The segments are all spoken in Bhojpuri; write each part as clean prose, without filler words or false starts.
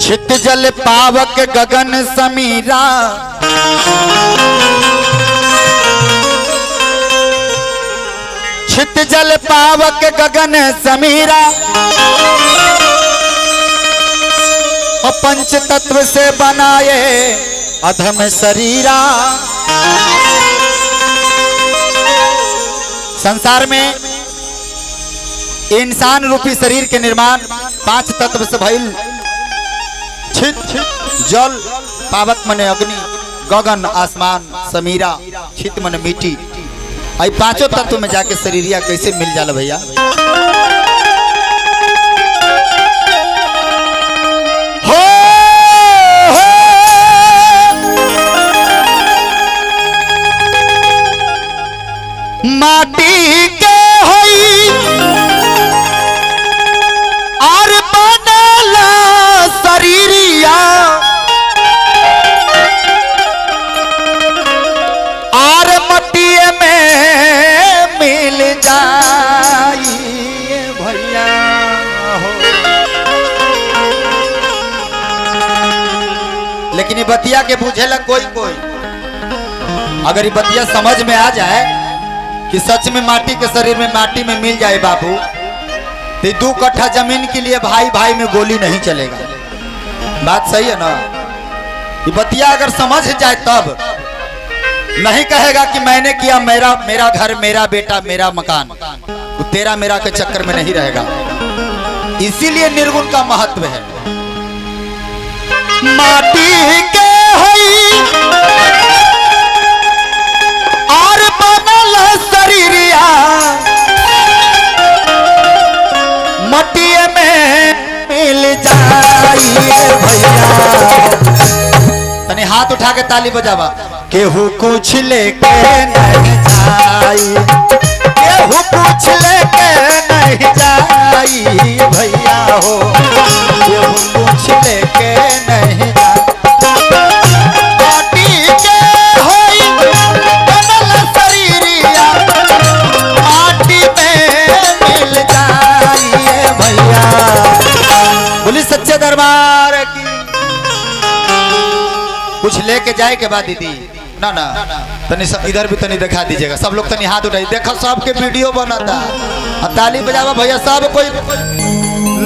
छित जल पावक गगन समीरा, छित जल पावक गगन समीरा, और पंच तत्व से बनाए अधम शरीरा। संसार में इंसान रूपी शरीर के निर्माण 5 तत्व से भइल। छित जल, पावक मने अग्नि, गगन आसमान, समीरा, छित मने मिट्टी। आई 5 तत्व में जाके शरीरिया कैसे मिल जाला भैया। माटी के होई और बनला शरीरिया, और मटिए में मिल जाई भैया हो। लेकिन ये बतिया के बुझेला कोई कोई। अगर ये बतिया समझ में आ जाए कि सच में माटी के शरीर में माटी में मिल जाए बाबू, तो 2 कट्ठा जमीन के लिए भाई भाई में गोली नहीं चलेगा। बात सही है ना। ये बतिया अगर समझ जाए तब नहीं कहेगा कि मैंने किया, मेरा घर, मेरा बेटा, मेरा मकान। वो तेरा मेरा के चक्कर में नहीं रहेगा। इसीलिए निर्गुण का महत्व है। माटी के होई और बनल शरीरिया, मटिए में मिल जाइए भैया। तनी हाथ उठा के ताली बजावा। केहू कुछ लेके नहीं जाई, केहू कुछ लेके नहीं जाई भैया हो। केहू कुछ लेके नहीं जाई। सच्चे दरबार की कुछ लेके जाए के बाद दीदी ना ना तनी इधर भी तनी दिखा दीजिएगा। सब लोग तनी हाथ उठाइए। देखो सबके वीडियो बनाता, ताली बजावा भैया। सब कोई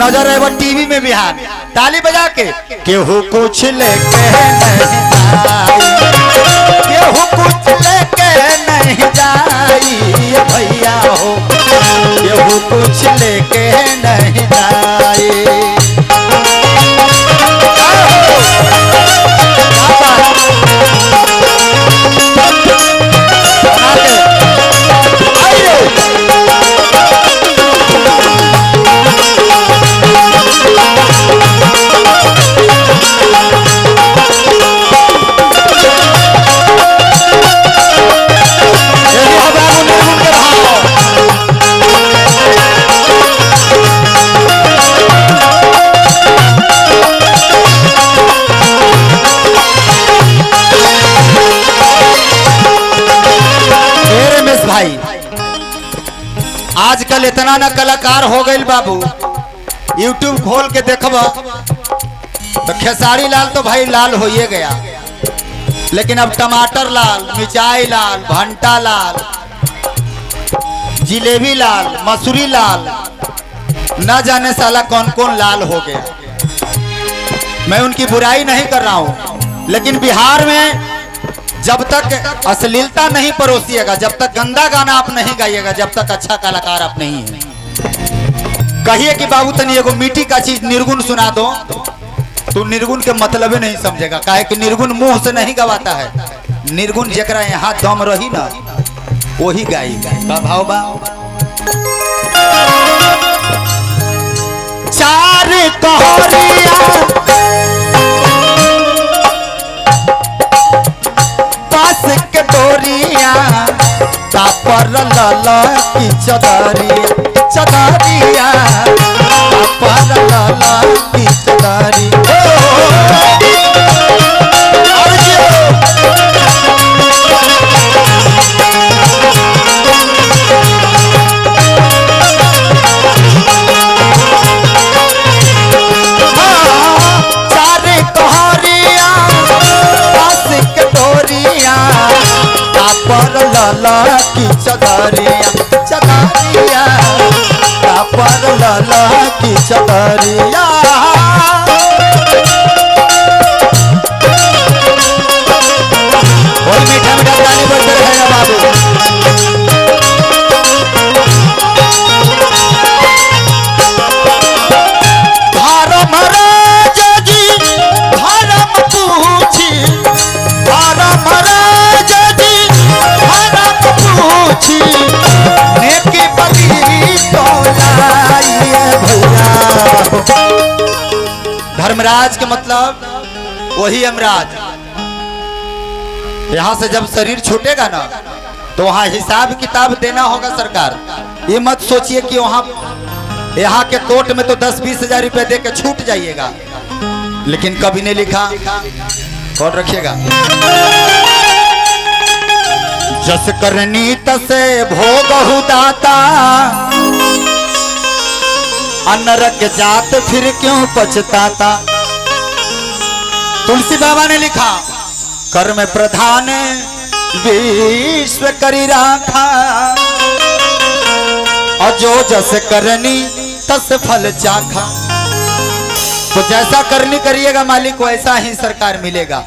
नजर है वो टीवी में बिहार। ताली बजा के केहू कुछ लेके नहीं जाई, केहू कुछ लेके नहीं जाई भैया हो। केहू कुछ लेके नहीं जाई। भाई आजकल इतना ना कलाकार हो गए बाबू। यूट्यूब खोल के देखबा तो खेसारी लाल तो भाई लाल हो ही गया, लेकिन अब टमाटर लाल, मिर्चाई लाल, भंटा लाल, जिलेबी लाल, मसूरी लाल, न जाने साला कौन कौन लाल हो गया। मैं उनकी बुराई नहीं कर रहा हूं, लेकिन बिहार में जब तक अश्लीलता नहीं परोसिएगा, जब तक गंदा गाना आप नहीं गाइएगा, जब तक अच्छा कलाकार आप नहीं है। कहिए कि बाबू तनी एगो मिट्टी का चीज निर्गुण सुना दो, तो निर्गुण के मतलब नहीं समझेगा। काहे कि निर्गुण मुंह से नहीं गवाता है। निर्गुण जकरा यहाँ दम रही ना वही गाई का भाव बा। चार कहरिया के डोरिया तापर लल की चदरिया, चदरिया तापर लल की चदरी। चार चतरिया वही मीठा मीठा गाली बजते रहेगा बाबू। धर्म राजा जी धर्म पूछी, धर्म राजा जी धर्म पूछी, नेकी बदी तो लाइए भैया। धर्मराज के मतलब वही यमराज। यहाँ से जब शरीर छूटेगा ना तो वहाँ हिसाब किताब देना होगा सरकार। ये मत सोचिए कि वहाँ यहाँ के कोर्ट में तो 10-20 हजार रुपए दे के छूट जाइएगा, लेकिन कभी नहीं लिखा। कौन रखिएगा? जस करनी तसे भोगहु दाता, अनरक जात फिर क्यों पछताता। तुलसी बाबा ने लिखा कर्म प्रधान विश्व करी राखा, और जो जस करनी तस फल चाखा। तो जैसा करनी करिएगा मालिक को वैसा ही सरकार मिलेगा।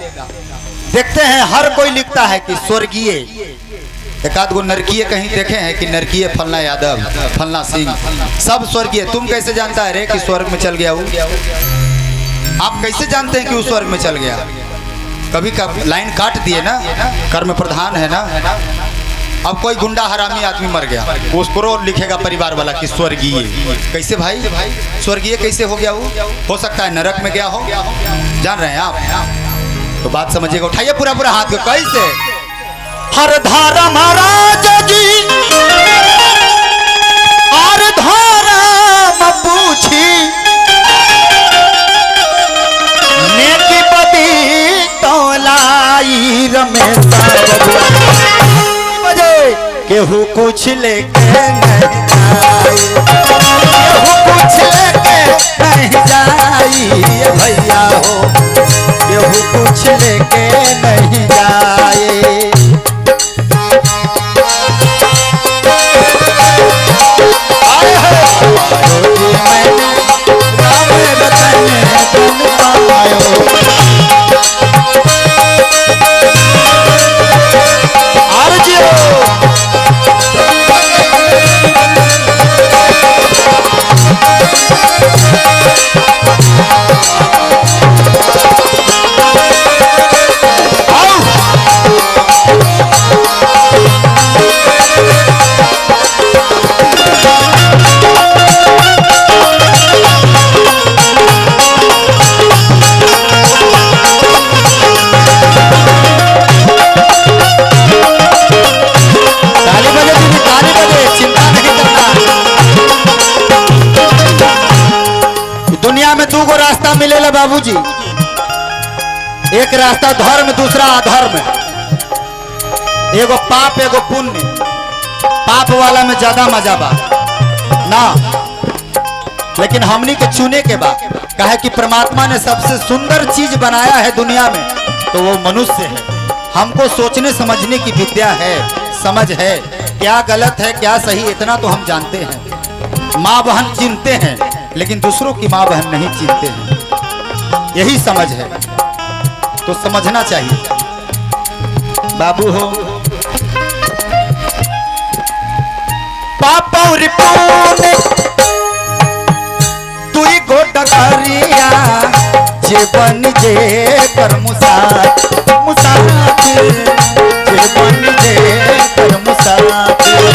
देखते हैं हर कोई लिखता है कि स्वर्गीय, एक आध गो नरकीय कहीं देखे हैं कि नरकीय फलना यादव फलना सिंह, सब स्वर्गीय। तुम कैसे जानता है रे कि स्वर्ग में चल गया वो? आप कैसे जानते हैं कि वो स्वर्ग में चल गया? कभी कभी लाइन काट दिए ना, कर्म प्रधान है ना। अब कोई गुंडा हरामी आदमी मर गया, उसको लिखेगा परिवार वाला कि स्वर्गीय। कैसे भाई? स्वर्गीय कैसे हो गया वो? हो सकता है नरक में गया हो, जान रहे हैं आप? तो बात समझिएगा। उठाइए पूरा पूरा हाथ को। कैसे? हर धारा महाराज जी और धारा पूछी, नेकी पति तोलाई रमेश बजे केहू कुछ लेके नहीं जाए, केहू कुछ लेके नहीं जाए भैया हो, केहू कुछ लेके नहीं जाए। मिलेला बाबूजी, एक रास्ता धर्म, दूसरा अधर्म। एगो पाप एगो पुण्य। पाप वाला में ज्यादा मजा बा ना, लेकिन हमनी के चुने के बाद कहे कि परमात्मा ने सबसे सुंदर चीज बनाया है दुनिया में तो वो मनुष्य है। हमको सोचने समझने की विद्या है, समझ है, क्या गलत है क्या सही इतना तो हम जानते हैं। माँ बहन चिनते हैं लेकिन दूसरों की माँ बहन नहीं चिनते हैं, यही समझ है। तो समझना चाहिए बाबू हो। पापा और पुण्य तू ही गोटा करिया, जीवन जे कर मुसाफिर, मुसाफिर जीवन जे कर मुसाफिर।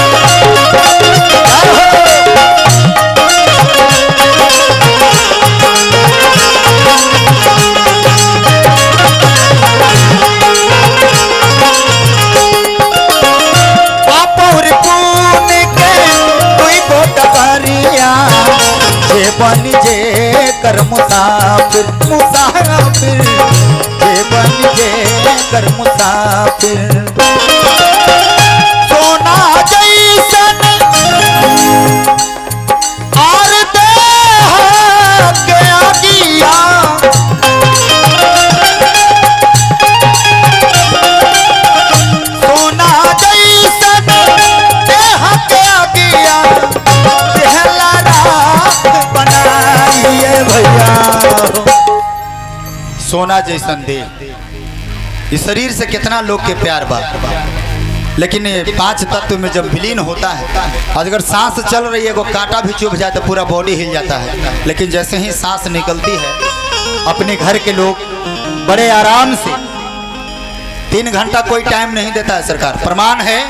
बन जे कर मुसाफिर, मुसाफिर जे बन जे कर मुसाफिर। सोना जैसन और देह के आगिया, सोना जैसन देह के आगिया, देहला राख बना हो। सोना जैसन देह, इस शरीर से कितना लोग के प्यार बा, लेकिन ये 5 तत्व में जब विलीन होता है, अगर सांस चल रही है, वो कांटा भी चुभ जाए तो पूरा बॉडी हिल जाता है, लेकिन जैसे ही सांस निकलती है, अपने घर के लोग बड़े आराम से 3 घंटा कोई टाइम नहीं देता है। सरकार प्रमाण है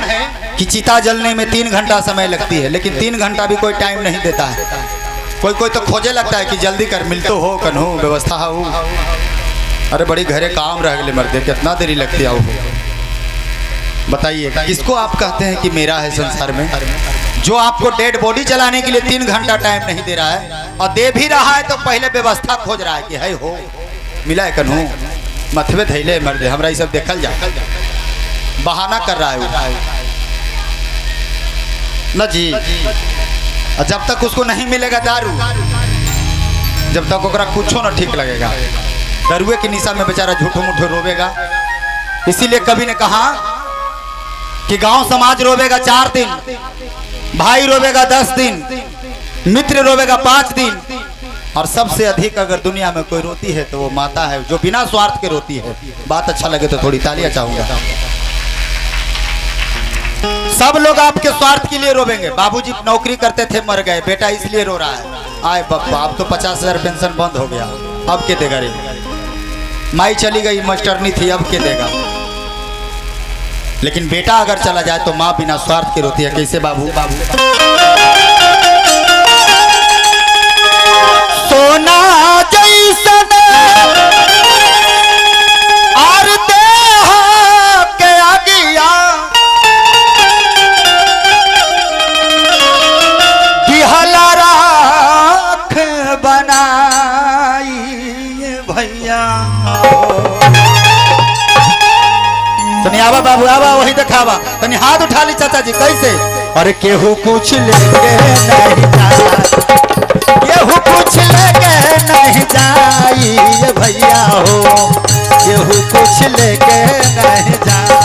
कि चिता जलने में 3 घंटा समय लगती है, लेकिन 3 घंटा भी कोई टाइम नहीं देता है। कोई कोई तो खोजे लगता है कि जल्दी कर, मिल तो हो कन्हू व्यवस्था हो। अरे बड़ी घरे काम रह गए मर्दे, कितना देरी लगती है। बताइए किसको आप कहते हैं कि मेरा है संसार में, जो आपको डेड बॉडी चलाने के लिए 3 घंटा टाइम नहीं दे रहा है, और दे भी रहा है तो पहले व्यवस्था खोज रहा है कि है हो मिला है कन्हू मथवे धैले मर्दे, हमरा ये सब देखल जा, बहाना कर रहा है न जी। जब तक उसको नहीं मिलेगा दारू, जब तक ओकरा कुछो न ठीक लगेगा, दारुए की निशा में बेचारा झूठो मूठो रोवेगा। इसीलिए कवि ने कहा कि गांव समाज रोवेगा 4 दिन, भाई रोवेगा 10 दिन, मित्र रोवेगा 5 दिन, और सबसे अधिक अगर दुनिया में कोई रोती है तो वो माता है, जो बिना स्वार्थ के रोती है। बात अच्छा लगे तो थोड़ी तालियां चाहूंगा। सब लोग आपके स्वार्थ के लिए रोवेंगे। बाबूजी नौकरी करते थे, मर गए, बेटा इसलिए रो रहा है। आए बाबा, अब तो 50,000 पेंशन बंद हो गया, अब के देगा रे। माई चली गई, मास्टरनी थी, अब के देगा। लेकिन बेटा अगर चला जाए तो माँ बिना स्वार्थ के रोती है। कैसे बाबू? सोना जैसन और देह के आगिया, दिहला राख बनाई भैया। तनी आवा बाबू, आवा वही दिखावा, तनी हाथ उठा ली चाचा जी। कैसे? अरे केहू कुछ लेके नहीं जाए, केहू कुछ लेके नहीं जाई भैया हो, केहू कुछ लेके नहीं जाए।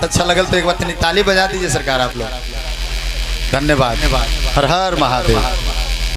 अच्छा लगल तो एक बार ताली बजा दीजिए सरकार आप लोग। धन्यवाद। हर हर महादेव।